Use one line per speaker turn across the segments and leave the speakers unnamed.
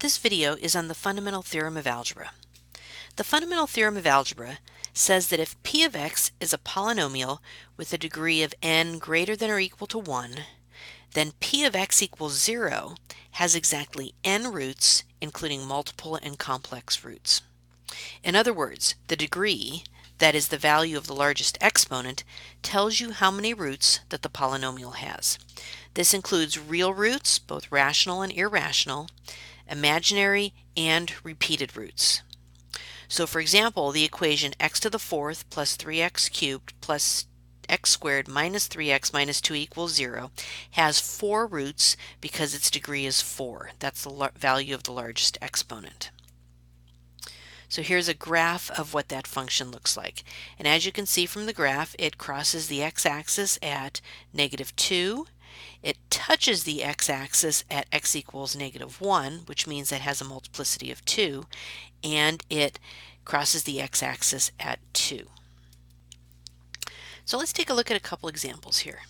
This video is on the fundamental theorem of algebra. The fundamental theorem of algebra says that if p of x is a polynomial with a degree of n greater than or equal to 1, then p of x equals 0 has exactly n roots, including multiple and complex roots. In other words, the degree, that is the value of the largest exponent, tells you how many roots that the polynomial has. This includes real roots, both rational and irrational, imaginary and repeated roots. So for example, the equation x to the fourth plus 3x cubed plus x squared minus 3x minus 2 equals 0 has 4 roots because its degree is 4. That's the value of the largest exponent. So here's a graph of what that function looks like. And as you can see from the graph, it crosses the x-axis at -2. It touches the x-axis at x equals -1, which means it has a multiplicity of 2, and it crosses the x-axis at 2. So let's take a look at a couple examples here.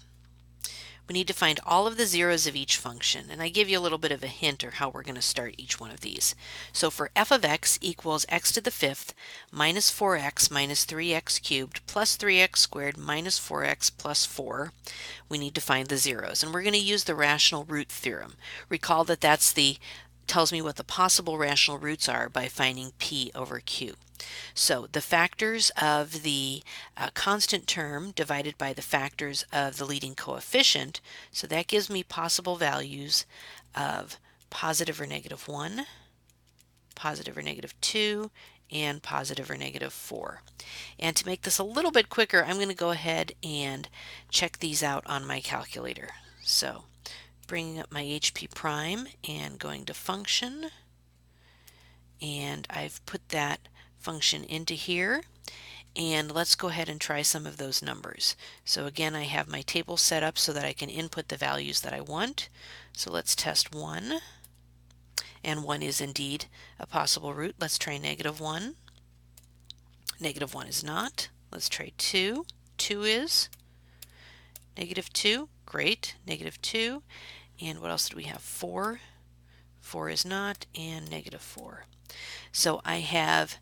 We need to find all of the zeros of each function, and I give you a little bit of a hint or how we're going to start each one of these. So for f of x equals x to the fifth minus 4x minus 3x cubed plus 3x squared minus 4x plus 4, we need to find the zeros, and we're going to use the rational root theorem. Recall that tells me what the possible rational roots are by finding p over q. So the factors of the constant term divided by the factors of the leading coefficient, so that gives me possible values of positive or -1, positive or -2, and positive or -4. And to make this a little bit quicker, I'm going to go ahead and check these out on my calculator. So bringing up my HP prime and going to function, and I've put that function into here, and let's go ahead and try some of those numbers. So again, I have my table set up so that I can input the values that I want. So let's test 1, and 1 is indeed a possible root. Let's try -1. -1 is not. Let's try 2. 2 is. -2, great. -2. And what else do we have? 4. 4 is not, and -4. So I have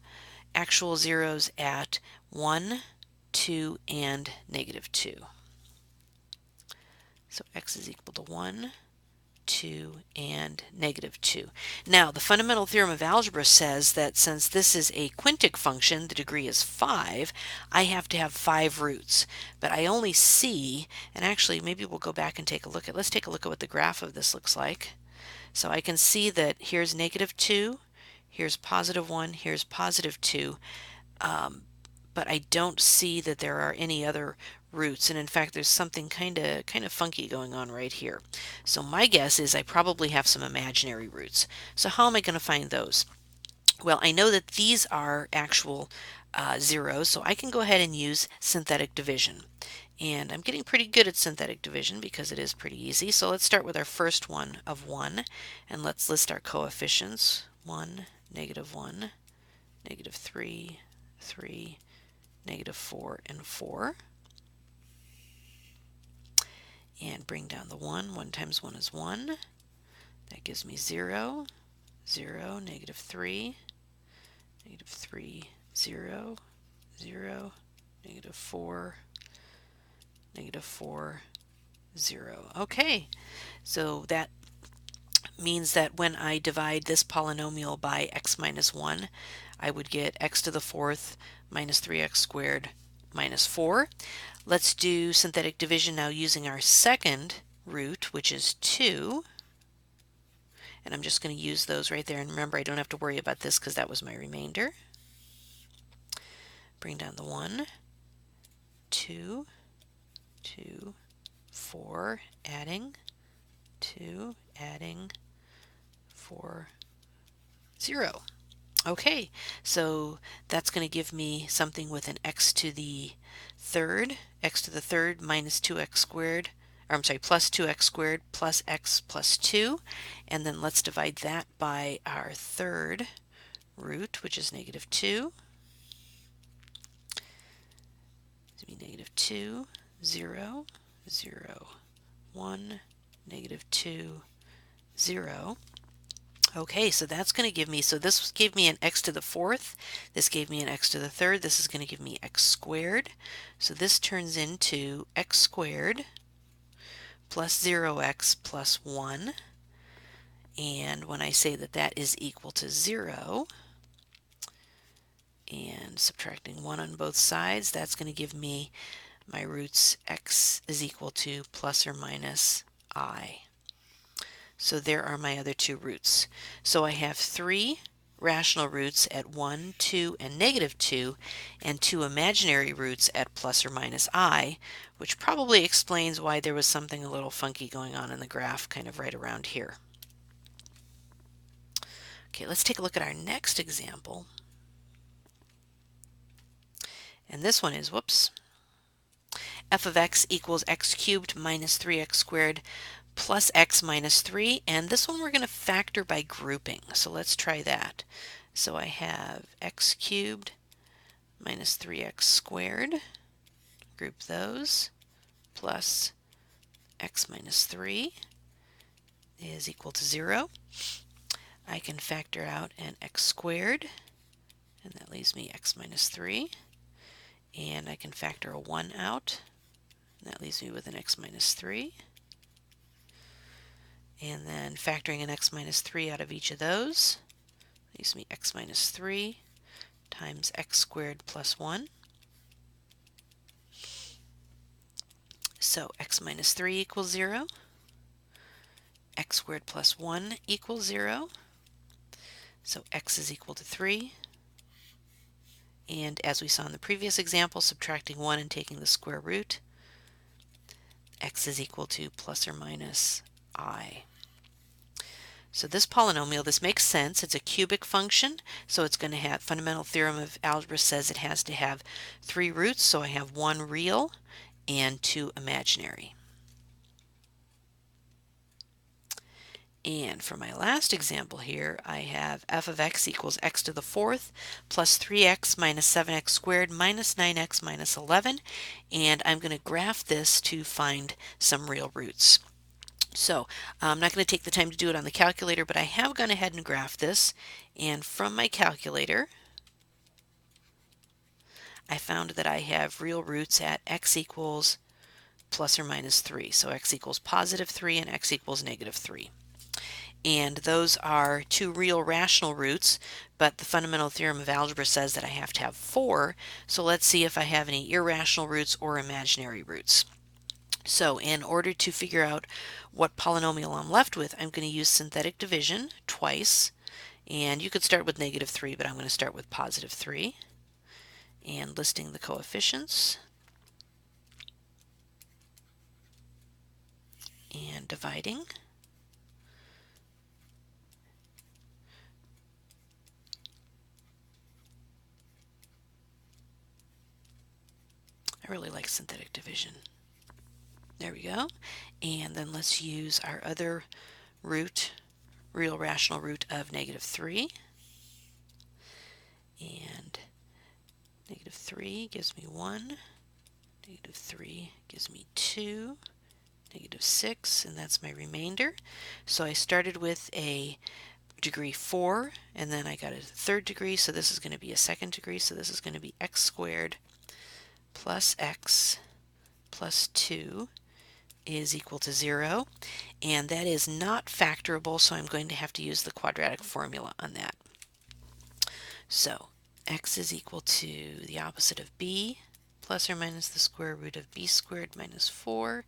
actual zeros at 1, 2, and -2. So x is equal to 1, 2, and -2. Now, the fundamental theorem of algebra says that since this is a quintic function, the degree is 5, I have to have 5 roots. But I only see, and actually maybe we'll go back and let's take a look at what the graph of this looks like. So I can see that here's -2, here's +1, here's +2, but I don't see that there are any other roots, and in fact there's something kind of funky going on right here. So my guess is I probably have some imaginary roots. So how am I going to find those? Well, I know that these are actual zeros, so I can go ahead and use synthetic division. And I'm getting pretty good at synthetic division because it is pretty easy. So let's start with our first one of 1, and let's list our coefficients. 1, -1, -3, 3, -4, and 4. And bring down the 1. 1 times 1 is 1. That gives me 0, 0, -3, -3, 0, 0, -4, -4, 0. Okay, so that means that when I divide this polynomial by x minus 1, I would get x to the fourth minus 3x squared minus 4. Let's do synthetic division now using our second root, which is 2. And I'm just going to use those right there. And remember, I don't have to worry about this because that was my remainder. Bring down the 1, 2, 2, 4, adding, 2, adding, 4, 0. Okay, so that's going to give me something with an x to the third minus 2x squared, or I'm sorry, plus 2x squared plus x plus 2, and then let's divide that by our third root, which is -2. It's going to be -2, 0, 0, 1, -2, 0. Okay, so that's going to give me, so this gave me an x to the fourth, this gave me an x to the third, this is going to give me x squared. So this turns into x squared plus 0x plus 1. And when I say that that is equal to 0, and subtracting 1 on both sides, that's going to give me my roots x is equal to plus or minus I. So there are my other two roots. So I have 3 rational roots at 1, 2, and negative 2, and 2 imaginary roots at plus or minus I, which probably explains why there was something a little funky going on in the graph kind of right around here. Okay, let's take a look at our next example. And this one is, whoops, f of x equals x cubed minus 3x squared plus x minus 3, and this one we're going to factor by grouping. So let's try that. So I have x cubed minus 3x squared, group those, plus x minus 3 is equal to 0. I can factor out an x squared, and that leaves me x minus 3. And I can factor a 1 out, and that leaves me with an x minus 3. And then factoring an x minus 3 out of each of those leaves me x minus 3 times x squared plus 1. So x minus 3 equals 0. X squared plus 1 equals 0. So x is equal to 3. And as we saw in the previous example, subtracting 1 and taking the square root, x is equal to plus or minus I. So this polynomial, this makes sense. It's a cubic function, so it's going to have, fundamental theorem of algebra says it has to have 3 roots, so I have 1 real and 2 imaginary. And for my last example here, I have f of x equals x to the fourth plus 3x minus 7x squared minus 9x minus 11, and I'm going to graph this to find some real roots. So I'm not going to take the time to do it on the calculator, but I have gone ahead and graphed this, and from my calculator I found that I have real roots at x equals plus or minus 3. So x equals positive 3 and x equals negative 3. And those are 2 real rational roots, but the fundamental theorem of algebra says that I have to have 4. So let's see if I have any irrational roots or imaginary roots. So in order to figure out what polynomial I'm left with, I'm going to use synthetic division twice. And you could start with negative 3, but I'm going to start with positive 3. And listing the coefficients. And dividing. I really like synthetic division. There we go. And then let's use our other root, real rational root of negative 3. And negative 3 gives me 1. Negative 3 gives me 2. Negative 6, and that's my remainder. So I started with a degree 4, and then I got a third degree, so this is going to be a second degree, so this is going to be x squared plus x plus 2 is equal to 0, and that is not factorable, so I'm going to have to use the quadratic formula on that. So x is equal to the opposite of b, plus or minus the square root of b squared minus 4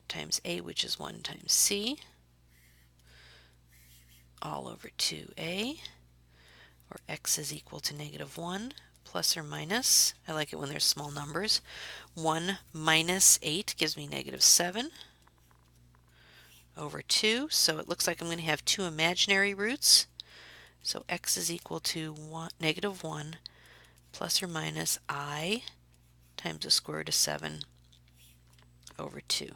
times a, which is 1 times c, all over 2a, or x is equal to negative 1 plus or minus, I like it when there's small numbers, 1 minus 8 gives me negative 7 over 2, so it looks like I'm going to have 2 imaginary roots. So x is equal to negative 1 plus or minus I times the square root of 7 over 2.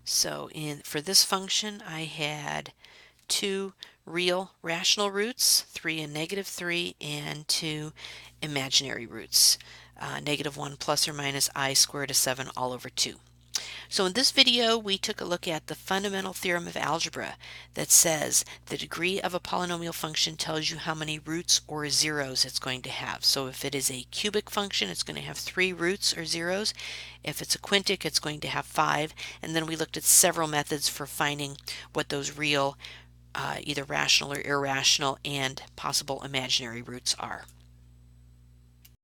So for this function I had 2 real rational roots, 3 and negative 3, and 2 imaginary roots, negative 1 plus or minus I squared of 7 all over 2. So in this video, we took a look at the fundamental theorem of algebra that says the degree of a polynomial function tells you how many roots or zeros it's going to have. So if it is a cubic function, it's going to have 3 roots or zeros. If it's a quintic, it's going to have 5. And then we looked at several methods for finding what those real, either rational or irrational, and possible imaginary roots are.